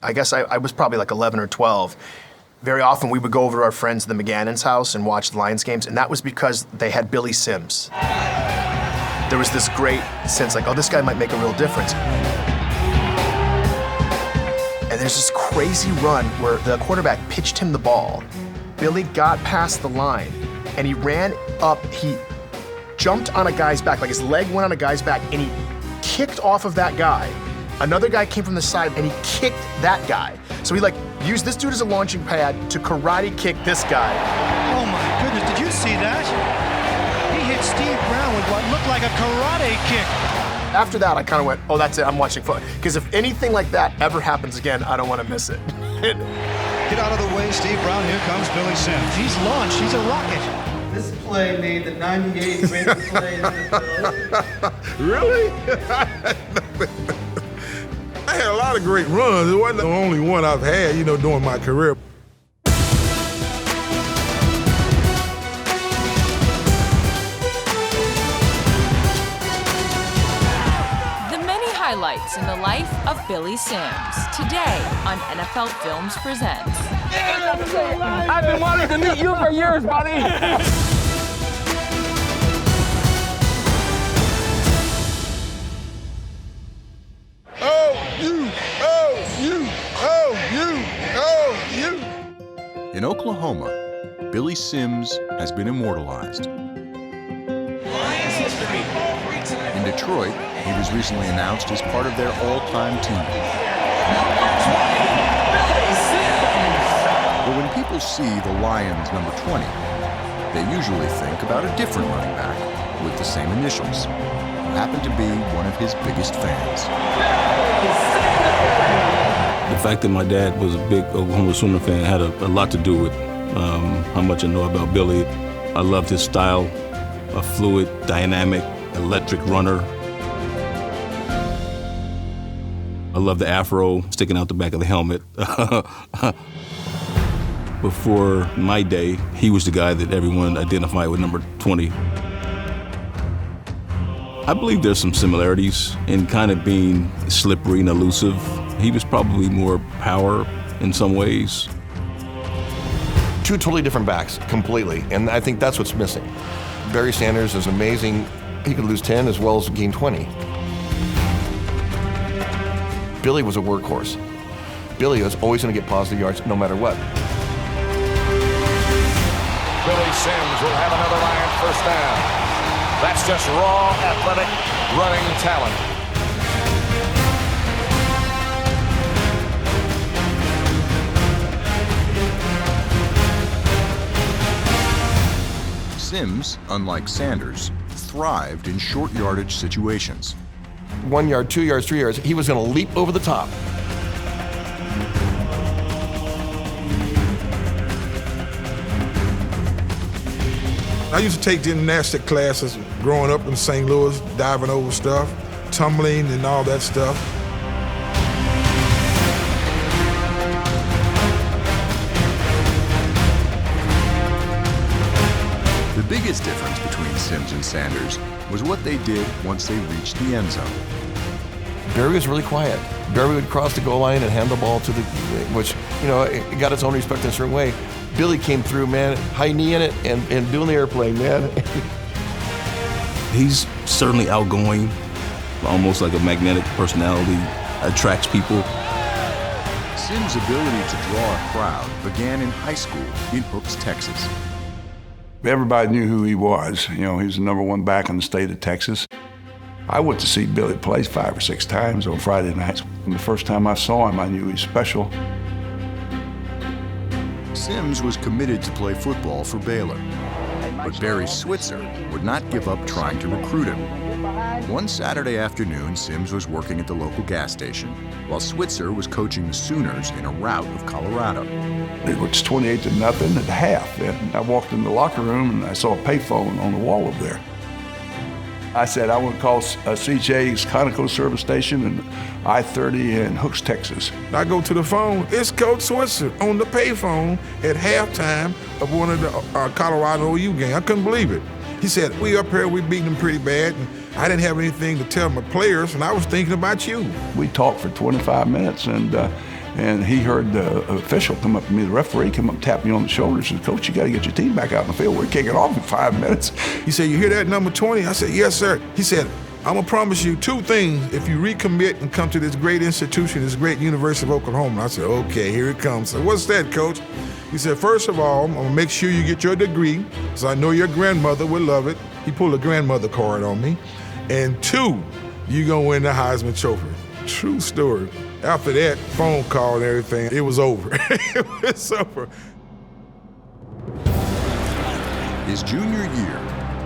I guess I was probably like 11 or 12. Very often we would go over to our friends, the McGannon's house, and watch the Lions games, and that was because they had Billy Sims. There was this great sense like, oh, this guy might make a real difference. And there's this crazy run where the quarterback pitched him the ball. Billy got past the line, and he ran up, he jumped on a guy's back, like his leg went on a guy's back, and he kicked off of that guy. Another guy came from the side, and he kicked that guy. So he used this dude as a launching pad to karate kick this guy. Oh my goodness, did you see that? He hit Steve Brown with what looked like a karate kick. After that, I kind of went, oh, that's it, I'm watching football. Because if anything like that ever happens again, I don't want to miss it. Get out of the way, Steve Brown. Here comes Billy Sims. He's launched. He's a rocket. This play made the 98 greatest play in the Really? I had a lot of great runs. It wasn't the only one I've had, during my career. Highlights in the life of Billy Sims. Today on NFL Films Presents. I've been wanting to meet you for years, buddy. In Oklahoma, Billy Sims has been immortalized. In Detroit, he was recently announced as part of their all-time team. But when people see the Lions number 20, they usually think about a different running back with the same initials, who happened to be one of his biggest fans. The fact that my dad was a big Oklahoma Sooner fan had a lot to do with how much I know about Billy. I loved his style, a fluid, dynamic, electric runner. I love the afro sticking out the back of the helmet. Before my day, he was the guy that everyone identified with number 20. I believe there's some similarities in kind of being slippery and elusive. He was probably more power in some ways. Two totally different backs, completely, and I think that's what's missing. Barry Sanders is amazing. He could lose 10 as well as gain 20. Billy was a workhorse. Billy was always going to get positive yards no matter what. Billy Sims will have another Lions first down. That's just raw, athletic, running talent. Sims, unlike Sanders, thrived in short yardage situations. 1 yard, 2 yards, 3 yards, he was going to leap over the top. I used to take gymnastic classes growing up in St. Louis, diving over stuff, tumbling and all that stuff. The biggest difference between Sims and Sanders was what they did once they reached the end zone. Barry was really quiet. Barry would cross the goal line and hand the ball to the, which, it got its own respect in a certain way. Billy came through, man, high knee in it and doing the airplane, man. He's certainly outgoing, almost like a magnetic personality, attracts people. Sims' ability to draw a crowd began in high school in Hooks, Texas. Everybody knew who he was. He was the number one back in the state of Texas. I went to see Billy play 5 or 6 times on Friday nights. And the first time I saw him, I knew he was special. Sims was committed to play football for Baylor, but Barry Switzer would not give up trying to recruit him. One Saturday afternoon, Sims was working at the local gas station, while Switzer was coaching the Sooners in a rout of Colorado. It was 28-0 at half. And I walked in the locker room and I saw a payphone on the wall over there. I said, I want to call CJ's Conoco service station in I-30 in Hooks, Texas. I go to the phone, it's Coach Switzer on the payphone at halftime of one of the Colorado OU games. I couldn't believe it. He said, we up here, we beating them pretty bad, and I didn't have anything to tell my players, and I was thinking about you. We talked for 25 minutes, and And he heard the official come up to me, the referee come up and tap me on the shoulder and said, "Coach, you got to get your team back out in the field. We're kicking off in 5 minutes." He said, "You hear that, number 20? I said, "Yes, sir." He said, "I'm going to promise you 2 things if you recommit and come to this great institution, this great University of Oklahoma." I said, "Okay, here it comes." So, "What's that, Coach?" He said, "First of all, I'm going to make sure you get your degree, so I know your grandmother will love it." He pulled a grandmother card on me. "And 2, you're going to win the Heisman Trophy." True story. After that phone call and everything, it was over. It was over. His junior year,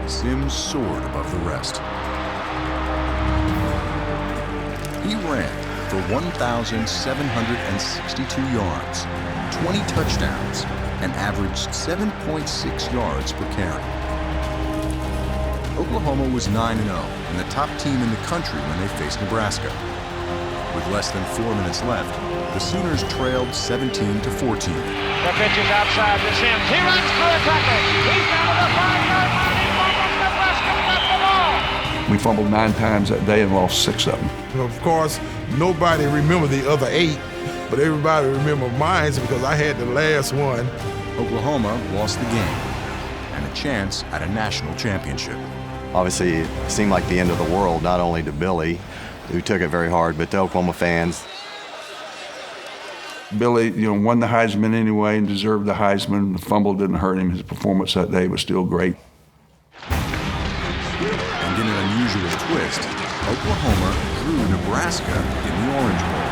Sims soared above the rest. He ran for 1,762 yards, 20 touchdowns, and averaged 7.6 yards per carry. Oklahoma was 9-0 and the top team in the country when they faced Nebraska. With less than 4 minutes left, the Sooners trailed 17-14. The pitch is outside to Sims. He runs through a tackle. He's down to the 5-yard line. He fumbles. Nebraska got the ball. We fumbled 9 times that day and lost 6 of them. Of course, nobody remembered the other 8, but everybody remembered mine because I had the last one. Oklahoma lost the game and a chance at a national championship. Obviously, it seemed like the end of the world, not only to Billy, who took it very hard, but to Oklahoma fans. Billy, won the Heisman anyway and deserved the Heisman. The fumble didn't hurt him. His performance that day was still great. And in an unusual twist, Oklahoma drew Nebraska in the Orange Bowl.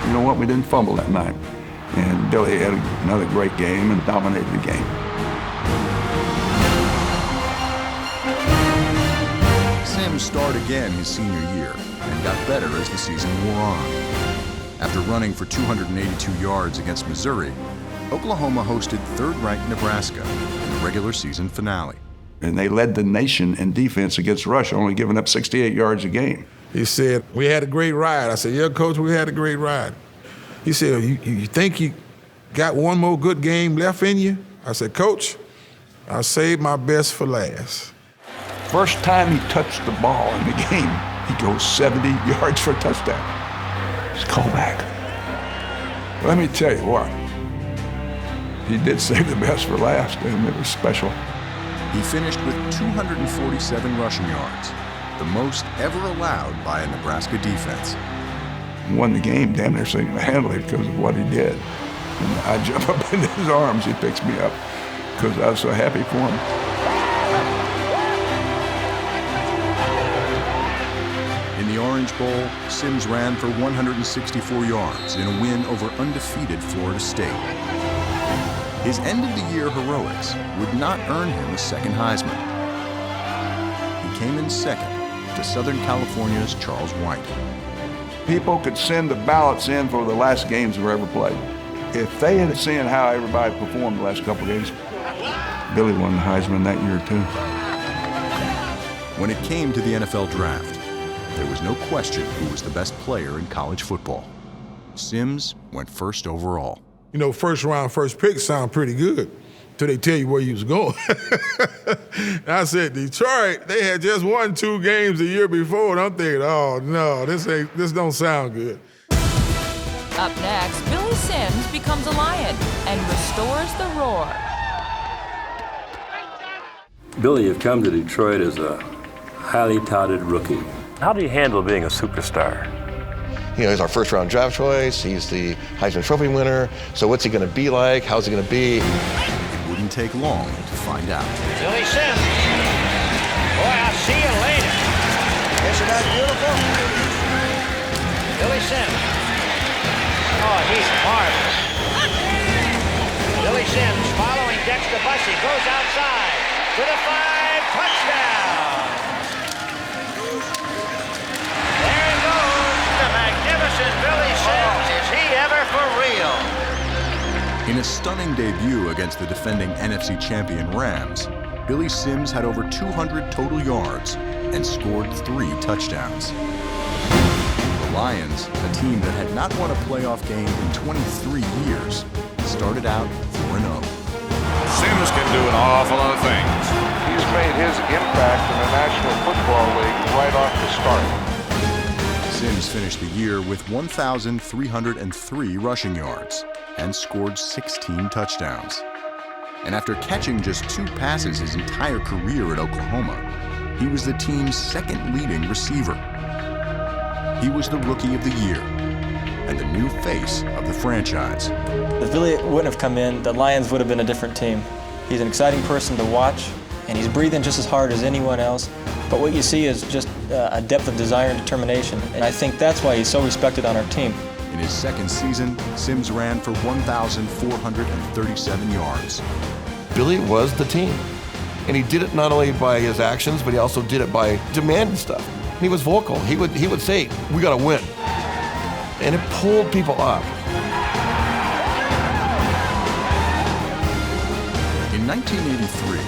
You know what? We didn't fumble that night. And Billy had another great game and dominated the game. Sims starred again his senior year and got better as the season wore on. After running for 282 yards against Missouri, Oklahoma hosted third-ranked Nebraska in the regular season finale. And they led the nation in defense against rush, only giving up 68 yards a game. He said, "We had a great ride." I said, "Yeah, Coach, we had a great ride." He said, you think you got one more good game left in you?" I said, "Coach, I saved my best for last." First time he touched the ball in the game, he goes 70 yards for a touchdown. Just call back. Let me tell you what, he did save the best for last, and it was special. He finished with 247 rushing yards, the most ever allowed by a Nebraska defense. Won the game damn near single-handedly because of what he did. And I jump up in his arms, he picks me up because I was so happy for him. In the Orange Bowl, Sims ran for 164 yards in a win over undefeated Florida State. His end-of-the-year heroics would not earn him a second Heisman. He came in second to Southern California's Charles White. People could send the ballots in for the last games we ever played. If they had seen how everybody performed the last couple of games, Billy won the Heisman that year too. When it came to the NFL draft, there was no question who was the best player in college football. Sims went first overall. First round, first pick sound pretty good till they tell you where you was going. I said, Detroit, they had just won 2 games the year before, and I'm thinking, oh no, this don't sound good. Up next, Billy Sims becomes a Lion and restores the roar. Billy had come to Detroit as a highly touted rookie. How do you handle being a superstar? He's our first-round draft choice. He's the Heisman Trophy winner. So what's he going to be like? How's he going to be? It wouldn't take long to find out. Billy Sims. Boy, I'll see you later. Isn't that beautiful? Billy Sims. Oh, he's marvelous. Billy Sims following Dexter Bussey goes outside to the 5, touchdown. There he goes, the magnificent Billy Sims. Is he ever for real? In a stunning debut against the defending NFC champion Rams, Billy Sims had over 200 total yards and scored 3 touchdowns. The Lions, a team that had not won a playoff game in 23 years, started out 4-0. Sims can do an awful lot of things. He's made his impact in the National Football League right off the start. Sims finished the year with 1,303 rushing yards and scored 16 touchdowns. And after catching just 2 passes his entire career at Oklahoma, he was the team's second leading receiver. He was the Rookie of the Year and the new face of the franchise. If Billy wouldn't have come in, the Lions would have been a different team. He's an exciting person to watch, and he's breathing just as hard as anyone else. But what you see is just a depth of desire and determination, and I think that's why he's so respected on our team. In his second season, Sims ran for 1,437 yards. Billy was the team. And he did it not only by his actions, but he also did it by demanding stuff. He was vocal. He would say, "We got to win." And it pulled people up. In 1983,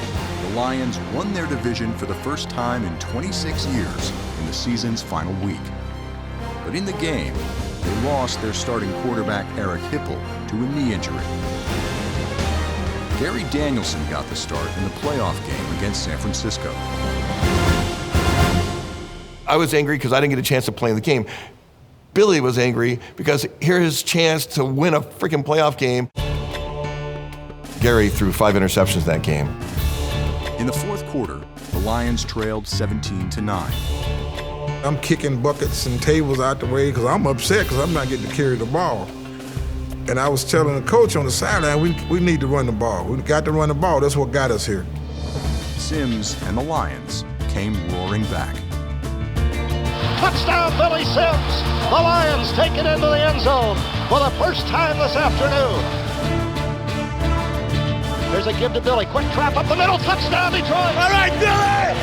the Lions won their division for the first time in 26 years in the season's final week. But in the game, they lost their starting quarterback Eric Hipple to a knee injury. Gary Danielson got the start in the playoff game against San Francisco. I was angry because I didn't get a chance to play in the game. Billy was angry because here's his chance to win a freaking playoff game. Gary threw 5 interceptions that game. In the fourth quarter, the Lions trailed 17-9. I'm kicking buckets and tables out the way because I'm upset because I'm not getting to carry the ball. And I was telling the coach on the sideline, we need to run the ball. We got to run the ball. That's what got us here. Sims and the Lions came roaring back. Touchdown, Billy Sims! The Lions take it into the end zone for the first time this afternoon. There's a give to Billy. Quick trap up the middle. Touchdown, Detroit! All right, Billy!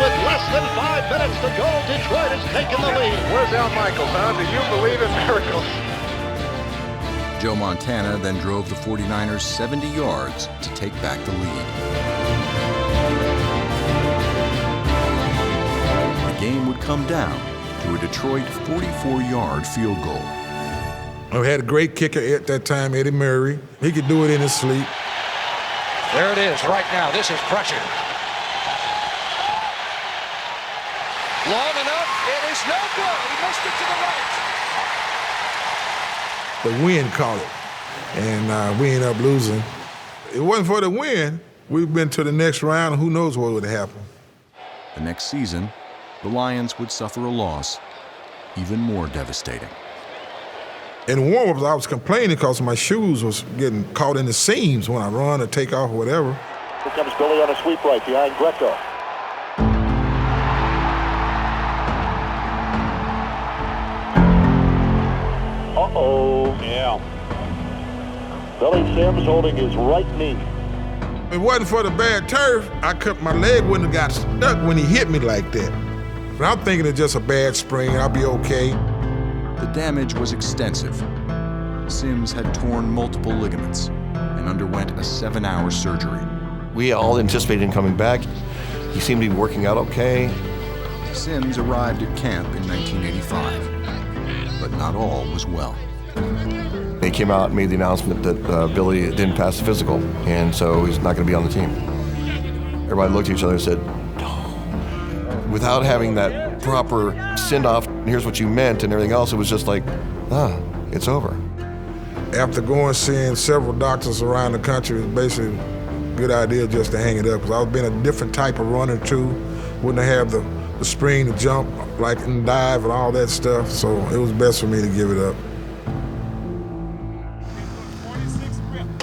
With less than 5 minutes to go, Detroit has taken the lead. Where's Al Michaels, huh? Do you believe in miracles? Joe Montana then drove the 49ers 70 yards to take back the lead. The game would come down to a Detroit 44-yard field goal. I had a great kicker at that time, Eddie Murray. He could do it in his sleep. There it is right now. This is pressure. Long enough. It is no good. He missed it to the right. The wind caught it, and we ended up losing. It wasn't for the win. We've been to the next round, and who knows what would happen. The next season, the Lions would suffer a loss even more devastating. In warm-ups, I was complaining because my shoes was getting caught in the seams when I run or take off or whatever. Here comes Billy on a sweep right behind Greco. Uh-oh. Yeah. Billy Sims holding his right knee. If it wasn't for the bad turf, my leg wouldn't have got stuck when he hit me like that. But I'm thinking it's just a bad sprain. I'll be okay. The damage was extensive. Sims had torn multiple ligaments and underwent a 7-hour surgery. We all anticipated him coming back. He seemed to be working out okay. Sims arrived at camp in 1985, but not all was well. They came out and made the announcement that Billy didn't pass the physical, and so he's not going to be on the team. Everybody looked at each other and said, no. Without having that proper send-off, here's what you meant and everything else, it was just like, it's over. After going seeing several doctors around the country, it was basically a good idea just to hang it up, because I was being a different type of runner too. Wouldn't have the spring to jump like and dive and all that stuff, so it was best for me to give it up.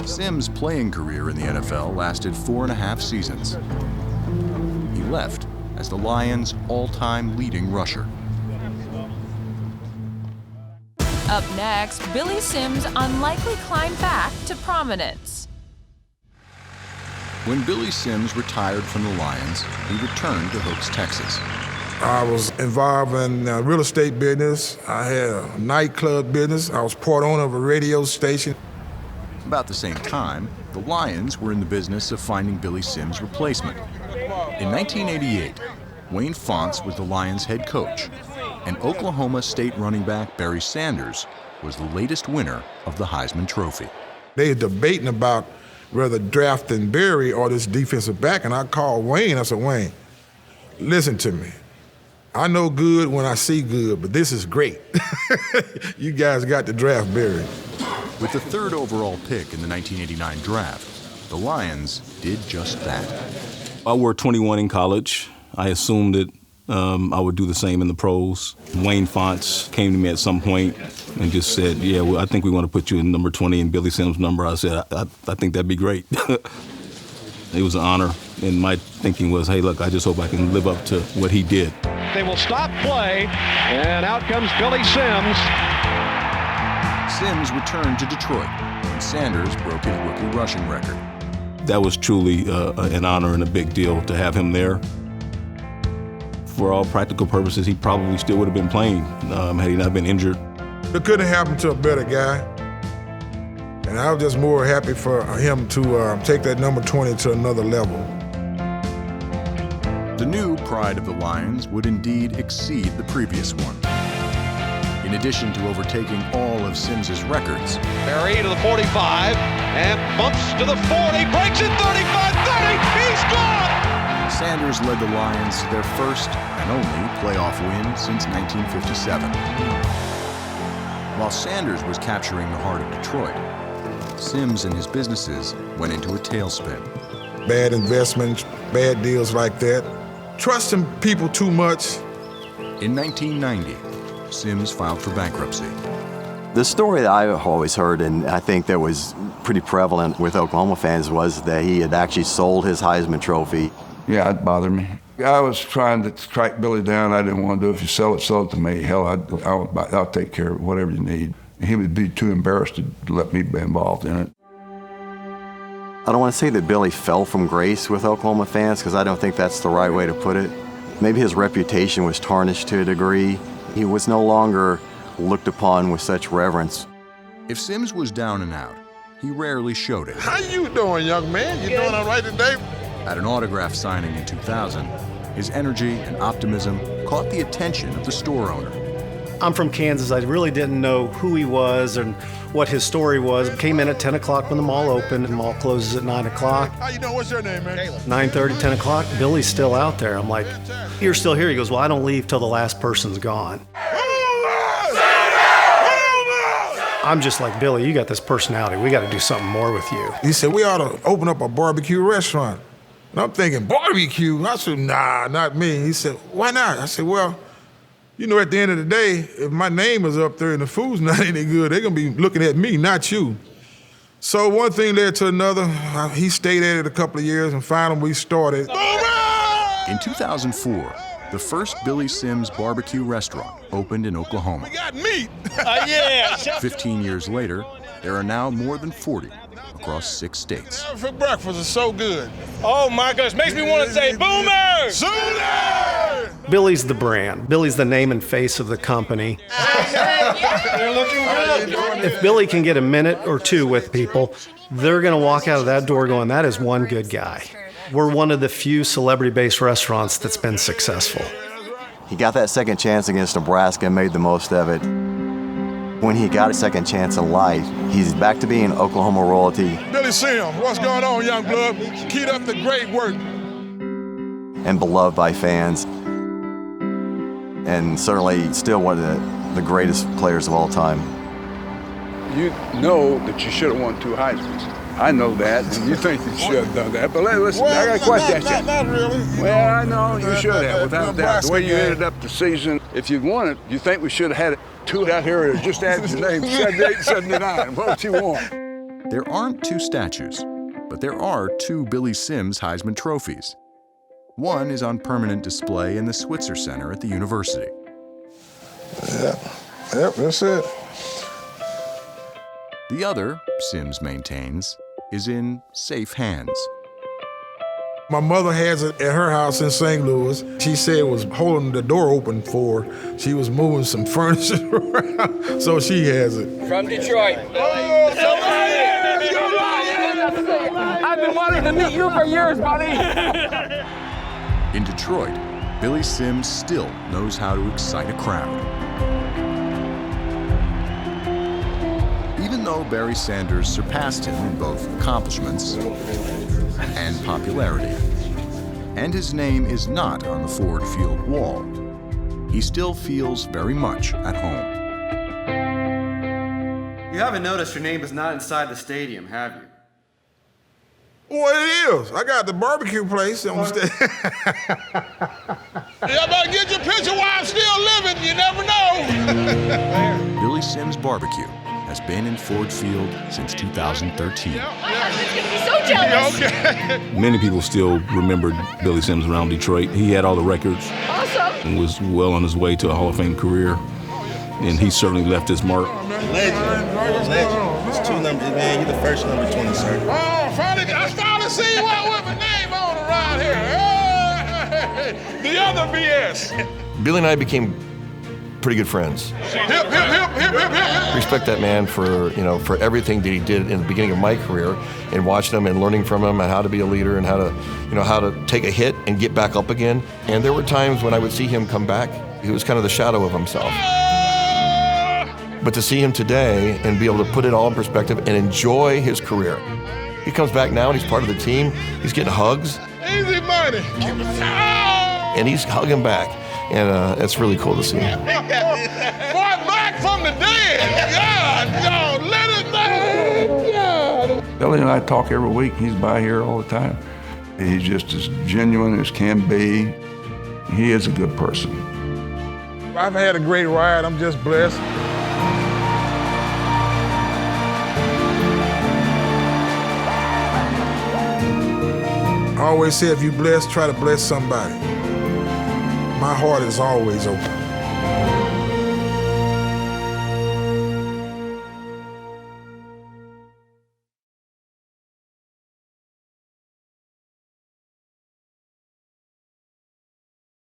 Sims' playing career in the NFL lasted 4.5 seasons. He left as the Lions' all-time leading rusher. Up next, Billy Sims' unlikely climb back to prominence. When Billy Sims retired from the Lions, he returned to Hopes, Texas. I was involved in real estate business. I had a nightclub business. I was part owner of a radio station. About the same time, the Lions were in the business of finding Billy Sims' replacement. In 1988, Wayne Fonts was the Lions' head coach, and Oklahoma State running back Barry Sanders was the latest winner of the Heisman Trophy. They were debating about whether drafting Barry or this defensive back, and I called Wayne. I said, Wayne, listen to me. I know good when I see good, but this is great. You guys got to draft Barry. With the 3rd overall pick in the 1989 draft, the Lions did just that. I wore 21 in college. I assumed that I would do the same in the pros. Wayne Fonts came to me at some point and just said, yeah, well, I think we want to put you in number 20 and Billy Sims' number. I said, I think that'd be great. It was an honor, and my thinking was, hey, look, I just hope I can live up to what he did. They will stop play, and out comes Billy Sims. Sims returned to Detroit, and Sanders broke his rookie rushing record. That was truly an honor and a big deal to have him there. For all practical purposes, he probably still would have been playing had he not been injured. It couldn't happen to a better guy. And I was just more happy for him to take that number 20 to another level. The new pride of the Lions would indeed exceed the previous one. In addition to overtaking all of Sims's records, Barry to the 45, and bumps to the 40, breaks it 35, 30, he's gone! Sanders led the Lions to their first and only playoff win since 1957. While Sanders was capturing the heart of Detroit, Sims and his businesses went into a tailspin. Bad investments, bad deals like that. Trusting people too much. In 1990, Sims filed for bankruptcy. The story that I've always heard, and I think that was pretty prevalent with Oklahoma fans, was that he had actually sold his Heisman Trophy. Yeah, it bothered me. I was trying to track Billy down. I didn't want to do it. If you sell it to me. Hell, I'll take care of whatever you need. He would be too embarrassed to let me be involved in it. I don't want to say that Billy fell from grace with Oklahoma fans, because I don't think that's the right way to put it. Maybe his reputation was tarnished to a degree. He was no longer looked upon with such reverence. If Sims was down and out, he rarely showed it. How you doing, young man? You doing all right today? At an autograph signing in 2000, his energy and optimism caught the attention of the store owner. I'm from Kansas. I really didn't know who he was and what his story was. Came in at 10 o'clock when the mall opened, and the mall closes at 9 o'clock. How you doing? What's your name, man? 9:30, 10 o'clock, Billy's still out there. I'm like, you're still here? He goes, well, I don't leave till the last person's gone. I'm just like, Billy, you got this personality. We got to do something more with you. He said, we ought to open up a barbecue restaurant. And I'm thinking, barbecue? I said, nah, not me. He said, why not? I said, well, you know, at the end of the day, if my name is up there and the food's not any good, they're going to be looking at me, not you. So one thing led to another. He stayed at it a couple of years, and finally we started. In 2004, the first Billy Sims barbecue restaurant opened in Oklahoma. We got meat! Yeah! 15 years later, there are now more than 40 across 6 states. For breakfast is so good. Oh my gosh, makes me want to say Boomer! Sooner! Billy's the brand. Billy's the name and face of the company. They're looking good. If Billy can get a minute or two with people, they're going to walk out of that door going, that is one good guy. We're one of the few celebrity-based restaurants that's been successful. He got that second chance against Nebraska and made the most of it. When he got a second chance in life, he's back to being Oklahoma royalty. Billy Sims, what's going on, young blood? Keep up the great work. And beloved by fans. And certainly still one of the greatest players of all time. You know that you should have won 2 Heismans. I know that, and you think you should have done that. But listen, I got a question. Not really. Well, I know you should have, without a doubt. The way you ended up the season, if you'd won it, you think we should have had 2 out here that just added your name, 78 and 79. What you want? There aren't 2 statues, but there are 2 Billy Sims Heisman trophies. One is on permanent display in the Switzer Center at the university. Yep, that's it. The other, Sims maintains, is in safe hands. My mother has it at her house in St. Louis. She said it was holding the door open for her. She was moving some furniture around, so she has it. From Detroit. I've been wanting to meet you for years, buddy. In Detroit, Billy Sims still knows how to excite a crowd. Even though Barry Sanders surpassed him in both accomplishments and popularity, and his name is not on the Ford Field wall, he still feels very much at home. You haven't noticed your name is not inside the stadium, have you? Well, it is. I got the barbecue place on the stage. You better get your picture while I'm still living. You never know. Billy Sims Barbecue has been in Ford Field since 2013. My husband's gonna be so jealous. Okay. Many people still remembered Billy Sims around Detroit. He had all the records Awesome. and was well on his way to a Hall of Fame career. And he certainly left his mark. Legend. It's 2 numbers, man. You're the first number 20, sir. Oh, I finally see one with my name on around here. Hey, the other BS. Billy and I became pretty good friends. Hip, hip, hip, hip, hip, hip. Respect that man for, for everything that he did in the beginning of my career, and watching him and learning from him and how to be a leader and how to take a hit and get back up again. And there were times when I would see him come back, he was kind of the shadow of himself. But to see him today and be able to put it all in perspective and enjoy his career. He comes back now and he's part of the team. He's getting hugs. Easy money. And he's hugging back. And it's really cool to see. Boy, back from the dead. God, yo, let it go. God. Billy and I talk every week. He's by here all the time. He's just as genuine as can be. He is a good person. I've had a great ride. I'm just blessed. I always say, if you're blessed, try to bless somebody. My heart is always open.